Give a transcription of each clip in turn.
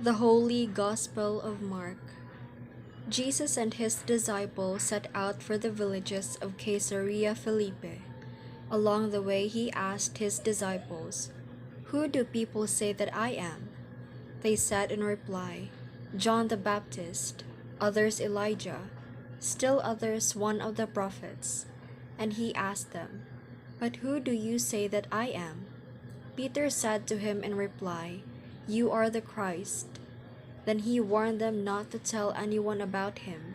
The Holy Gospel of Mark. Jesus and his disciples set out for the villages of Caesarea Philippi. Along the way he asked his disciples, "Who do people say that I am?" They said in reply, "John the Baptist, others Elijah, still others one of the prophets." And he asked them, "But who do you say that I am?" Peter said to him in reply, "You are the Christ." Then he warned them not to tell anyone about him.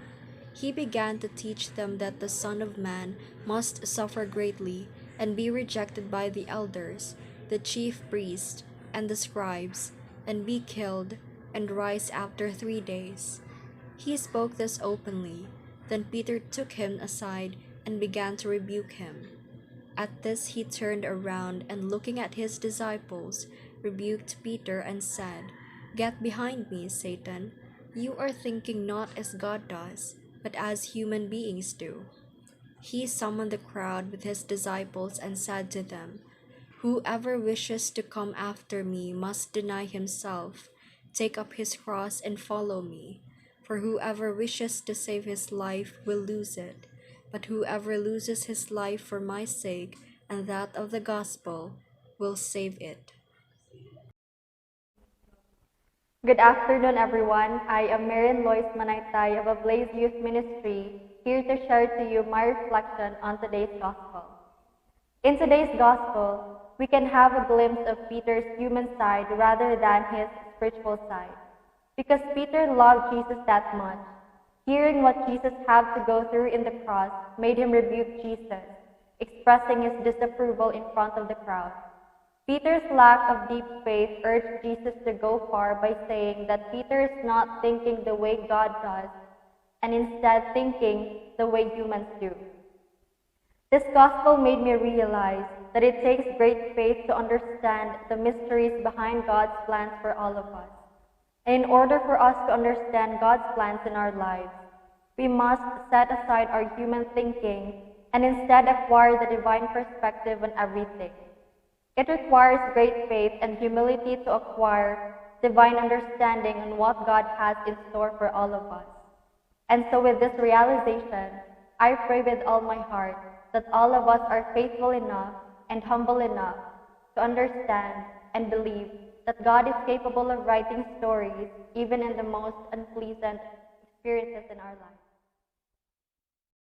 He began to teach them that the Son of Man must suffer greatly and be rejected by the elders, the chief priests, and the scribes, and be killed, and rise after 3 days. He spoke this openly. Then Peter took him aside and began to rebuke him. At this he turned around and, looking at his disciples, rebuked Peter and said, "Get behind me, Satan. You are thinking not as God does, but as human beings do." He summoned the crowd with his disciples and said to them, "Whoever wishes to come after me must deny himself, take up his cross and follow me. For whoever wishes to save his life will lose it, but whoever loses his life for my sake and that of the gospel will save it." Good afternoon, everyone. I am Marian Lois Manaytay of Ablaze Youth Ministry, here to share to you my reflection on today's gospel. In today's gospel, we can have a glimpse of Peter's human side rather than his spiritual side. Because Peter loved Jesus that much, hearing what Jesus had to go through in the cross made him rebuke Jesus, expressing his disapproval in front of the crowd. Peter's lack of deep faith urged Jesus to go far by saying that Peter is not thinking the way God does, and instead thinking the way humans do. This gospel made me realize that it takes great faith to understand the mysteries behind God's plans for all of us. And in order for us to understand God's plans in our lives, we must set aside our human thinking and instead acquire the divine perspective on everything. It requires great faith and humility to acquire divine understanding on what God has in store for all of us. And so with this realization, I pray with all my heart that all of us are faithful enough and humble enough to understand and believe that God is capable of writing stories even in the most unpleasant experiences in our lives.